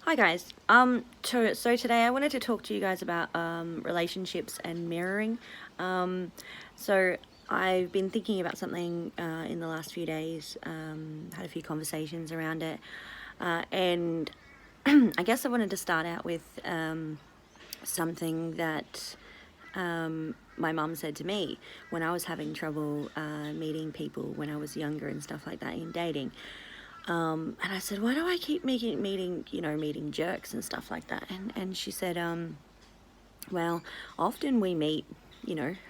Hi guys. So today I wanted to talk to you guys about relationships and mirroring. Um, so I've been thinking about something in the last few days. Had a few conversations around it, and I guess I wanted to start out with something that my mum said to me when I was having trouble meeting people when I was younger and stuff like that in dating. And I said, why do I keep meeting jerks and stuff like that? And she said, well, often we meet,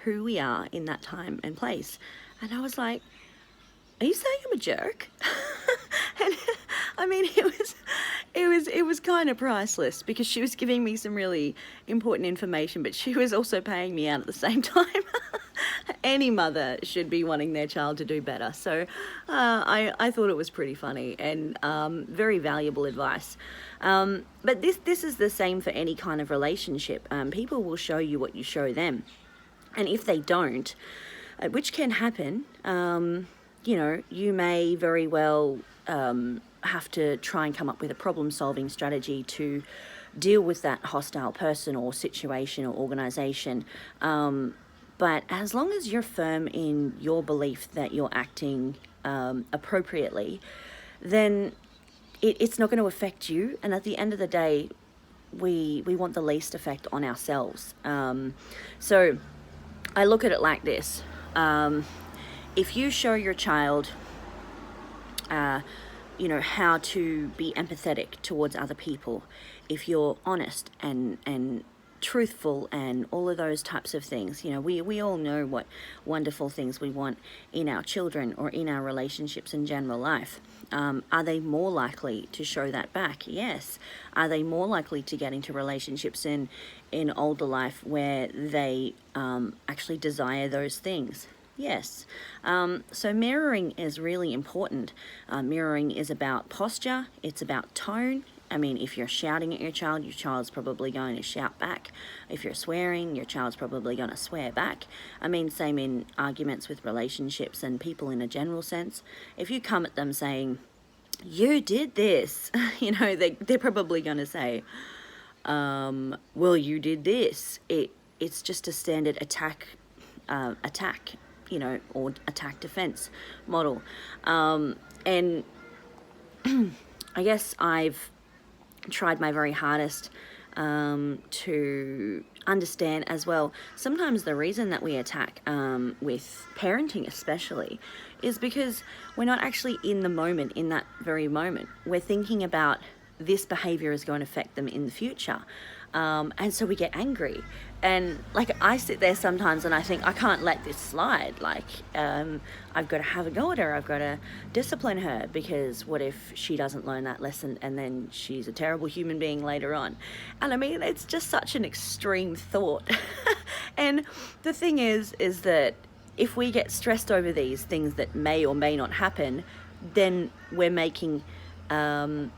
who we are in that time and place. And I was like, are you saying I'm a jerk? And I mean, it was kind of priceless because she was giving me some really important information, but she was also paying me out at the same time. Any mother should be wanting their child to do better. So I thought it was pretty funny and very valuable advice. But this is the same for any kind of relationship. People will show you what you show them. And if they don't, which can happen, you may very well have to try and come up with a problem-solving strategy to deal with that hostile person or situation or organization. But as long as you're firm in your belief that you're acting appropriately, then it's not going to affect you. And at the end of the day, we want the least effect on ourselves. So I look at it like this. If you show your child, how to be empathetic towards other people, if you're honest and truthful and all of those types of things, we all know what wonderful things we want in our children or in our relationships in general life. Are they more likely to show that back? Yes. Are they more likely to get into relationships in older life where they actually desire those things? Yes. So mirroring is really important. Mirroring is about posture. It's about tone. I mean, if you're shouting at your child's probably going to shout back. If you're swearing, your child's probably going to swear back. I mean, same in arguments with relationships and people in a general sense. If you come at them saying, you did this, they're probably going to say, well, you did this. It's just a standard attack, or attack defense model. And I guess I've tried my very hardest to understand as well. Sometimes the reason that we attack with parenting especially is because we're not actually in the moment, in that very moment. We're thinking about this behavior is going to affect them in the future. And so we get angry. And I sit there sometimes and I think, I can't let this slide. I've got to have a go at her. I've got to discipline her, because what if she doesn't learn that lesson and then she's a terrible human being later on? And I mean, it's just such an extreme thought. And the thing is that if we get stressed over these things that may or may not happen, then we're making an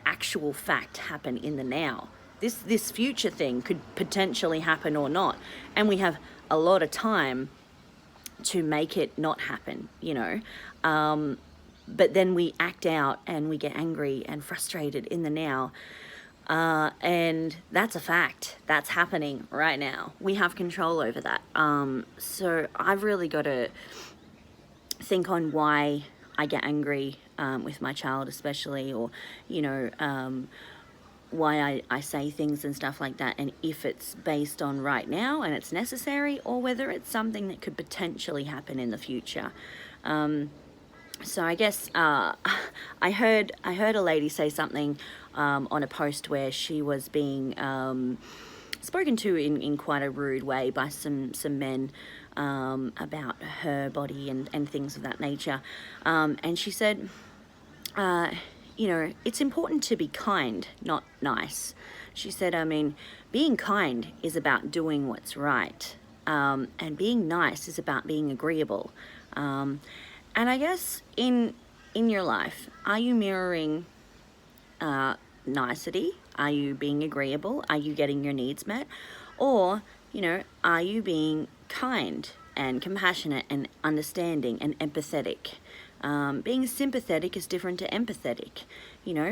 actual fact happen in the now. This future thing could potentially happen or not, and we have a lot of time to make it not happen, but then we act out and we get angry and frustrated in the now, and that's a fact. That's happening right now. We have control over that. So I've really got to think on why I get angry with my child especially, or why I say things and stuff like that, and if it's based on right now and it's necessary, or whether it's something that could potentially happen in the future. So I guess I heard a lady say something on a post where she was being spoken to in quite a rude way by some men about her body and things of that nature. And she said, it's important to be kind, not nice. She said, I mean, being kind is about doing what's right. And being nice is about being agreeable. And I guess in your life, are you mirroring nicety? Are you being agreeable? Are you getting your needs met? Or, are you being kind and compassionate and understanding and empathetic? Being sympathetic is different to empathetic,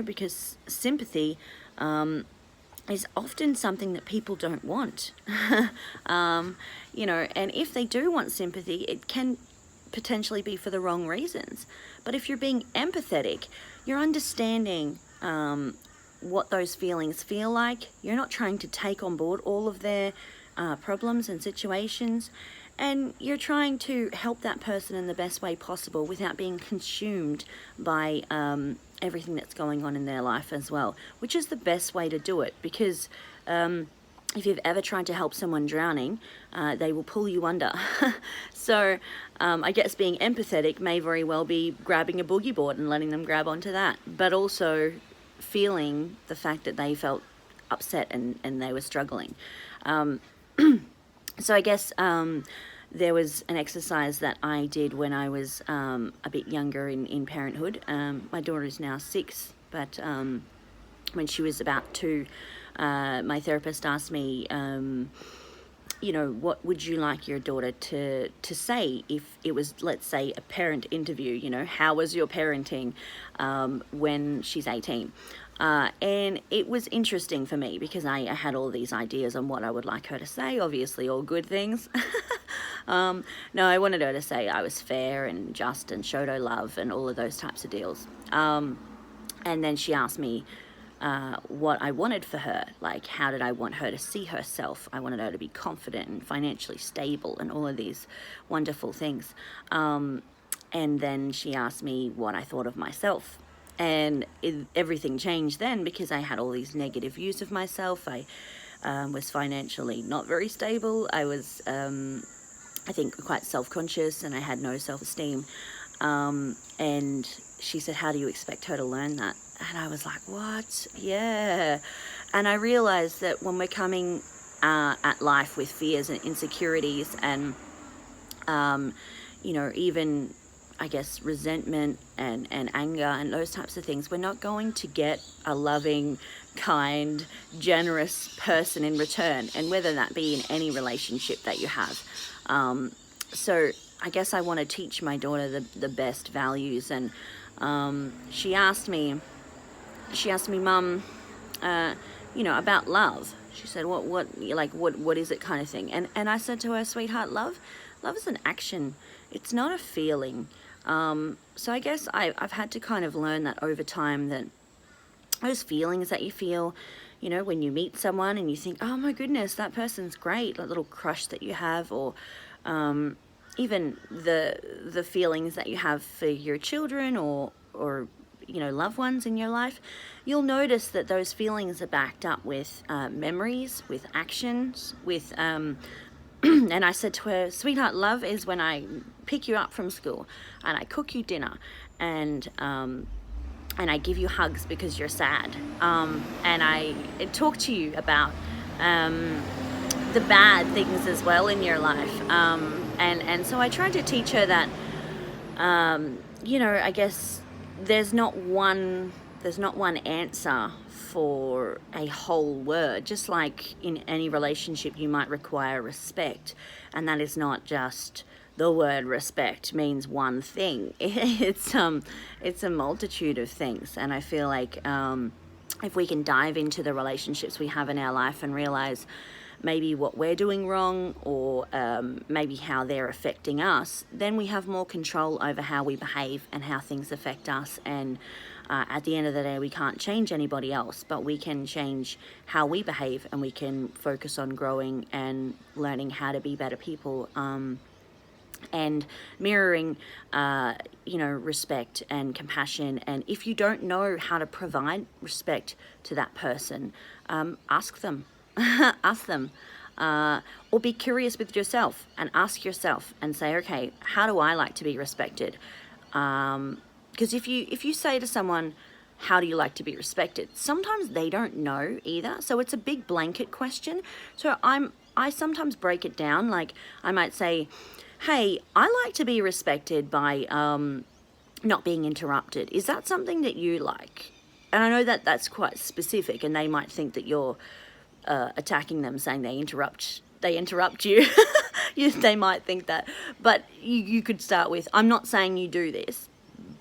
because sympathy is often something that people don't want. And if they do want sympathy, it can potentially be for the wrong reasons. But if you're being empathetic, you're understanding what those feelings feel like. You're not trying to take on board all of their problems and situations, and you're trying to help that person in the best way possible without being consumed by everything that's going on in their life as well, which is the best way to do it, because if you've ever tried to help someone drowning, they will pull you under. So I guess being empathetic may very well be grabbing a boogie board and letting them grab onto that, but also feeling the fact that they felt upset and they were struggling. So I guess there was an exercise that I did when I was a bit younger in parenthood. My daughter is now 6, but when she was about 2, my therapist asked me, what would you like your daughter to say if it was, let's say, a parent interview? How was your parenting when she's 18? And it was interesting for me because I had all these ideas on what I would like her to say, obviously all good things. No, I wanted her to say I was fair and just and showed her love and all of those types of deals. And then she asked me what I wanted for her, like how did I want her to see herself. I wanted her to be confident and financially stable and all of these wonderful things. And then she asked me what I thought of myself. And everything changed then because I had all these negative views of myself. I was financially not very stable. I was, I think, quite self-conscious, and I had no self-esteem. And she said, how do you expect her to learn that? And I was like, what? Yeah. And I realized that when we're coming at life with fears and insecurities and, even, I guess, resentment and anger and those types of things, we're not going to get a loving, kind, generous person in return, and whether that be in any relationship that you have. So I guess I want to teach my daughter the best values. And she asked me, Mum, about love. She said, what is it, kind of thing. And I said to her, sweetheart, love is an action. It's not a feeling. So I guess I've had to kind of learn that over time, that those feelings that you feel, when you meet someone and you think, oh my goodness, that person's great, that little crush that you have, or even the feelings that you have for your children or loved ones in your life, you'll notice that those feelings are backed up with memories, with actions, with and I said to her, sweetheart, love is when I pick you up from school and I cook you dinner and I give you hugs because you're sad, and I talk to you about the bad things as well in your life, and so I tried to teach her that I guess there's not one answer for a whole word. Just like in any relationship, you might require respect, and that is not just the word respect means one thing. It's a multitude of things, and I feel like if we can dive into the relationships we have in our life and realize maybe what we're doing wrong, or maybe how they're affecting us, then we have more control over how we behave and how things affect us. And at the end of the day, we can't change anybody else, but we can change how we behave, and we can focus on growing and learning how to be better people, and mirroring, respect and compassion. And if you don't know how to provide respect to that person, ask them. Ask them. Or be curious with yourself and ask yourself and say, okay, how do I like to be respected? Because if you say to someone, how do you like to be respected? Sometimes they don't know either. So it's a big blanket question. So I sometimes break it down. Like I might say, hey, I like to be respected by not being interrupted. Is that something that you like? And I know that that's quite specific, and they might think that you're attacking them, saying they interrupt you. They might think that. But you could start with, I'm not saying you do this,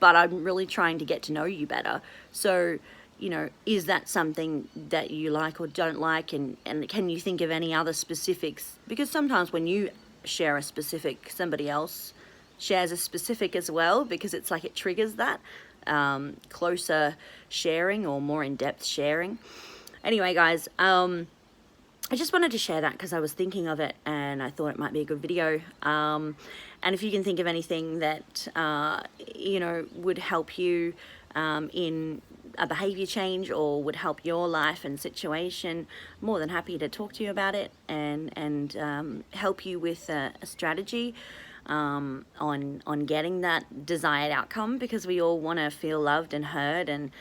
but I'm really trying to get to know you better. So, you know, is that something that you like or don't like? And can you think of any other specifics? Because sometimes when you share a specific, somebody else shares a specific as well, because it's like it triggers that closer sharing or more in-depth sharing. Anyway, guys, I just wanted to share that because I was thinking of it and I thought it might be a good video. And if you can think of anything that, you know, would help you in a behavior change or would help your life and situation, more than happy to talk to you about it and help you with a strategy on getting that desired outcome, because we all want to feel loved and heard and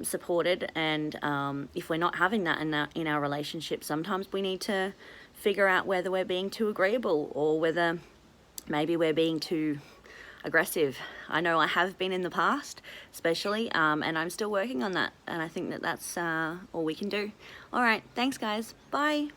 supported. And if we're not having that in our relationship, sometimes we need to figure out whether we're being too agreeable or whether maybe we're being too aggressive. I know I have been in the past, especially, and I'm still working on that. And I think that that's all we can do. All right, thanks guys. Bye.